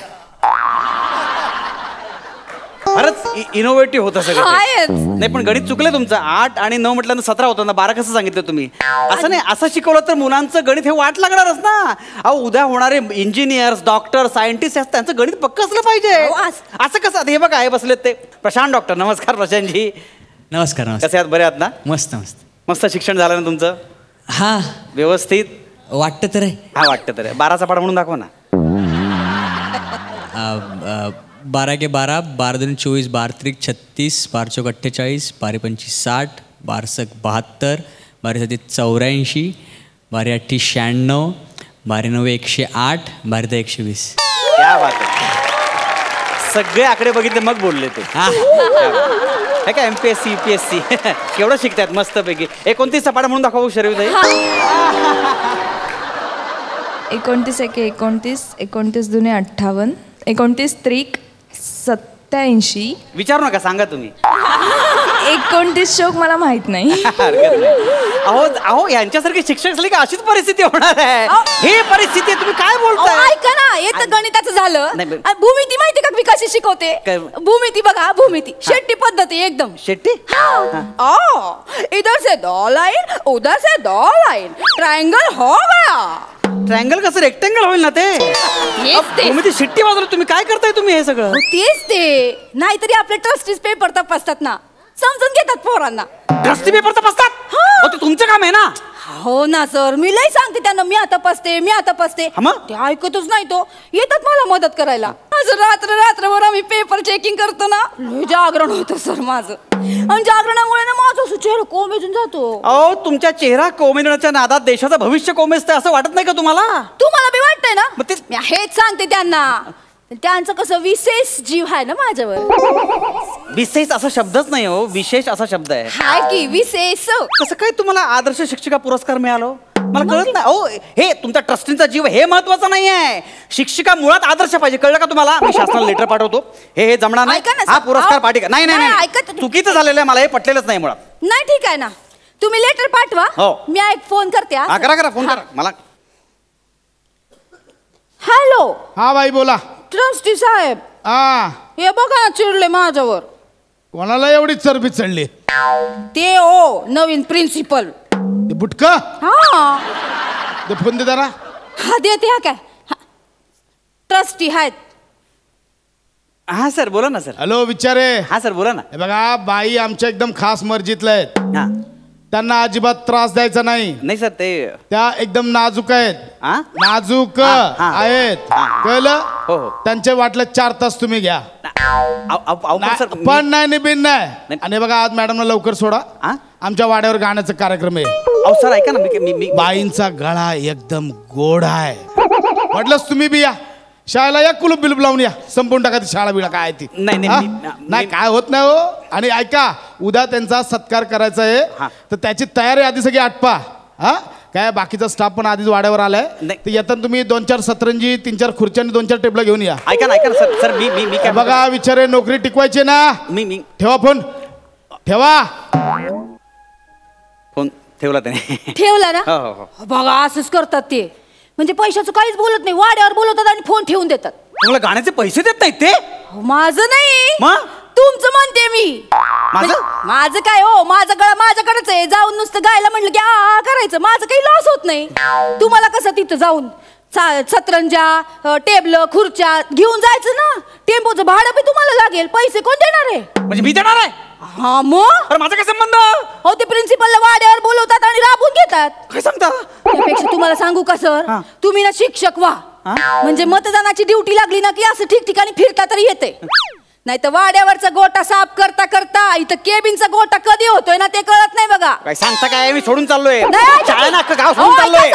खरंच इनोव्हेटिव्ह होतं सगळं. नाही पण गणित चुकलं तुमचं. 8 आणि 9 म्हटलं 17 होतं ना. 12 कसं सांगितलं तुम्ही? असं नाही. असं शिकवलं तर मुलांचं गणित हे वाट लागणारच ना. अहो उद्या होणारे इंजिनियर्स, डॉक्टर, सायंटिस्ट त्यांचं गणित पक्क असलं पाहिजे. असं कसं? हे बघा हे बसलेत ते प्रशांत डॉक्टर. नमस्कार प्रशांतजी. नमस्कार. कसे आहात? बरे आहात ना? मस्त मस्त. मस्त शिक्षण झालं ना तुमचं? हा व्यवस्थित वाटतं तर. हा वाटतं तर. 12चा पाढा म्हणून दाखवा ना. 12 के 12, 12 दूनी 24, 12 त्रिक 36, 12 चौक 48, 12 पंचीस 60, 12 सक 72, 12 सती 84, 12 अठ्ठी 96, 12 नव्वे 108, 12 दहा 120. क्या बात आहे. सगळे आकडे बघितले मग बोलले ते. हे काय MPSC UPSC केवढं शिकतात मस्तपैकी. 29चा पाढा म्हणून दाखवा शरीर. 29 एके 29, 29 दुने 58, 29 त्रिक 87. विचारू नका सांगा तुम्ही. 29 शोक मला माहित नाही. अहो अहो यांच्यासारखे शिक्षक असले की अशीच परिस्थिती होणार आहे. ही परिस्थिती तुम्ही काय बोलताय? ऐका ना. येतं गणिताचं झालं. भूमिती माहिती का मी कशी शिकवते? भूमिती बघा. भूमिती शेट्टी पद्धती एकदम. शेट्टी. इधर से 2 लाइन उधर से 2 लाइन ट्रायंगल हो गया. ट्रायंगल कसं रेक्टेंगल होईल ना ते. भूमिती शिट्टी वाजवली तुम्ही. काय करताय तुम्ही हे सगळं? तेच ते. नाहीतरी आपले ट्रस्टीज पेपर तपासतात ना. समजून घेतात पोरांना. ट्रस्टी पेपर तपासतात? हो, ते तुमचं काम आहे ना. हो ना सर, मी लई सांगते त्यांना मी आता पसते, मी आता पसते. ते ऐकतच नाही. तो येतात मला मदत करायला. माझं रात्रभर आम्ही पेपर चेकिंग करतो ना, लई जागरण होतं सर माझं. आणि जागरणामुळे ना माझा चेहरा कोमेजून जातो. अहो, तुमच्या चेहरा कोमेजण्याच्या नादात देशाचं भविष्य कोमेजतंय असं वाटत नाही का तुम्हाला? तुम्हाला बी वाटतंय ना? मी हेच सांगते त्यांना. त्यांचं कसं विशेष जीव आहे ना माझ्यावर. विशेष असा शब्दच नाही हो, विशेष असा शब्द आहे. हाय की विशेष. कसं काय तुम्हाला आदर्श शिक्षिका पुरस्कार मिळाला? मला कळत नाही. हो, हे तुमच्या ट्रस्टींचा जीव हे महत्वाचं नाही आहे. शिक्षिका मुळात आदर्श पाहिजे, कळलं का तुम्हाला? मी शासनाला लेटर पाठवतो. हे जमणार नाही, हा पुरस्कार पाठी का? नाही नाही नाही, चुकीचं झालेलं आहे, मला हे पटलेलंच नाही मुळात. नाही ठीक आहे ना, तुम्ही लेटर पाठवा. मी एक फोन करते. करा फोन करा मला. हॅलो. हा बाई बोला. ट्रस्टी साहेब, हे बघा ना चिडले माझ्यावर. कोणाला एवढी चरबी चढली? ते ओ नवीन प्रिन्सिपल बुटका. हा ते फोन दे जरा. हा देते. हा काय ट्रस्टी आहेत. हा सर बोला ना सर. हॅलो विचारे. हा सर बोला ना. हे बघा बाई आमच्या एकदम खास मर्जीतल्या आहेत. त्यांना अजिबात त्रास द्यायचा नाही. नाही सर, ते त्या एकदम नाजूक आहेत. नाजूक आहेत, कळलं? त्यांचे वाटलं 4 तास तुम्ही घ्या. पण नाही निबिन नाही. आणि बघा आज मॅडमला लवकर सोडा, आमच्या वाड्यावर गाण्याचा कार्यक्रम आहे. अहो सर ऐका ना, मी बाईंचा गळा एकदम गोड आहे. वाटलंच तुम्ही बी या शाळेला, या कुलूप बिलूप लावून या, संपून टाका ती शाळा बिळा काय ती. नाही काय होत नाही हो. आणि ऐका, उद्या त्यांचा सत्कार करायचा आहे, तर त्याची तयारी आधी सगळी आटपा. काय बाकीचा स्टाफ पण आधीच वाड्यावर आलाय. तर येताना तुम्ही 2-4 सतरंजी, 3-4 खुर्च्या आणि 2-4 टेबल घेऊन या. ऐका ना सर, मी काय बघा विचारे, नोकरी टिकवायची ना. मी ठेवा फोन, ठेवा फोन. ठेवला त्याने. ठेवला ना. बघा असंच करतात ते. म्हणजे पैशाचं काहीच बोलत नाही, वाड्यावर बोलवतात आणि फोन ठेवून देतात. तुम्हाला गाण्याचे पैसे देत नाहीत ते? माझं नाही, तुमचं म्हणते मी. माझं काय हो, माझं गळा माझ्याकडेच आहे. जाऊन नुसतं गायला म्हटलं की करायचं, माझं काही लॉस होत नाही. तुम्हाला कसं तिथं जाऊन सतरंजा, टेबल, खुर्च्या घेऊन जायचं ना. टेम्पोचं भाडं बी तुम्हाला लागेल, पैसे कोण देणार आहे? म्हणजे मी देणार आहे? हा मग माझा काय संबंध? हो, ते प्रिन्सिपलला वाड्यावर बोलवतात आणि राबवून घेतात. काय सांगता? त्यापेक्षा तुम्हाला सांगू का सर, तुम्ही ना शिक्षक व्हा. म्हणजे मतदानाची ड्युटी लागली ना की असं ठिकठिकाणी फिरता तरी येते. नाही तर वाड्यावरचा गोटा साफ करता करता इथं केबिनचा गोटा कधी होतोय ना ते कळत नाही बघा. काय सांगता काय? मी सोडून चाललोय नाही, शाळा ना, गाव सोडून चाललोय.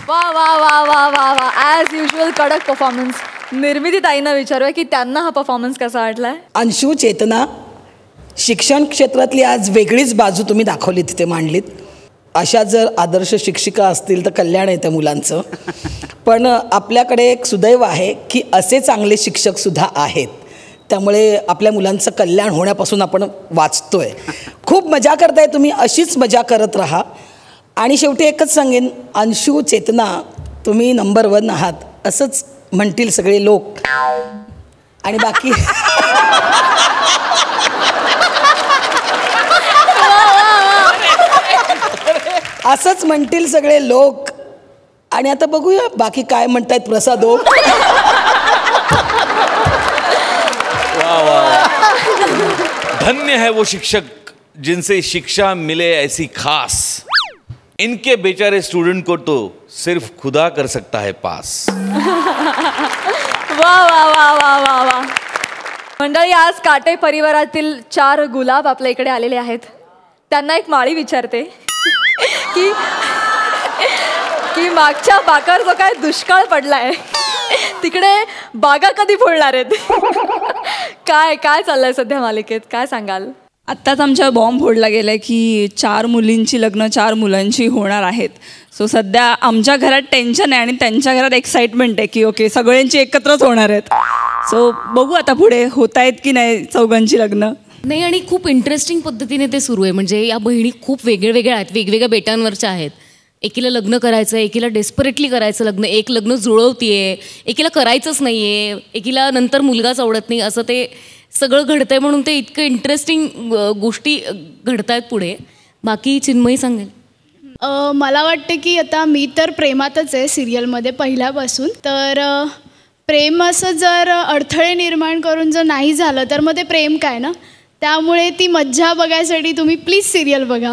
वा वा वा वा वा वा, ॲज युजल कडक परफॉर्मन्स. निर्मिती ताईंना विचारूया की त्यांना हा परफॉर्मन्स कसा वाटलाय. अंशू, चेतना, शिक्षण क्षेत्रातली आज वेगळीच बाजू तुम्ही दाखवली, तिथे मांडलीत. अशा जर आदर्श शिक्षिका असतील तर कल्याण आहे त्या मुलांचं. पण आपल्याकडे एक सुदैव आहे की असे चांगले शिक्षकसुद्धा आहेत. त्यामुळे आपल्या मुलांचं कल्याण होण्यापासून आपण वाचतोय. खूप मजा करताय तुम्ही, अशीच मजा करत राहा. आणि शेवटी एकच सांगेन, अंशू, चेतना, तुम्ही नंबर 1 आहात असंच म्हणतील सगळे लोक. आणि बाकी असंच म्हणतील सगळे लोक. आणि आता बघूया बाकी काय म्हणतायत प्रसाद. धन्य है वो शिक्षक जिनसे शिक्षा मिले ऐसी खास. इनके बेचारे स्टूडेंट को तो सिर्फ खुदा कर सकता है पास. वा वा वा वा वा वा. मंडळी, आज काटे परिवारातील 4 गुलाब आपल्या इकडे आलेले आहेत. त्यांना एक माळी विचारते की मागच्या बाकार जो काय दुष्काळ पडलाय तिकडे बागा कधी फोडणार आहेत? काय काय चाललंय सध्या मालिकेत, काय सांगाल? आत्ताच आमच्या बॉम्ब फोडला गेलाय की 4 मुलींची लग्न 4 मुलांची होणार आहेत. सो सध्या आमच्या घरात टेन्शन आहे आणि त्यांच्या घरात एक्साइटमेंट आहे की ओके सगळ्यांची एकत्रच होणार आहेत. सो बघू आता पुढे होत आहेत की नाही चौघांची लग्न. नाही, आणि खूप इंटरेस्टिंग पद्धतीने ते सुरू आहे. म्हणजे या बहिणी खूप वेगळ्या आहेत, वेगवेगळ्या बेटांवरच्या आहेत. एकीला लग्न करायचं, एकीला डेस्परेटली करायचं लग्न, एक लग्न जुळवतीये, एकीला करायचंच नाही आहे, एकीला नंतर मुलगाच आवडत नाही, असं ते सगळं घडतंय. म्हणून ते इतकं इंटरेस्टिंग गोष्टी घडत आहेत पुढे. बाकी चिन्मयी सांगेल. मला वाटतं की आता मी तर प्रेमातच आहे सिरियलमध्ये पहिल्यापासून. तर प्रेम असं जर अडथळे निर्माण करून जर नाही झालं तर मग ते प्रेम काय ना. त्यामुळे ती मज्जा बघायसाठी तुम्ही प्लीज सिरियल बघा.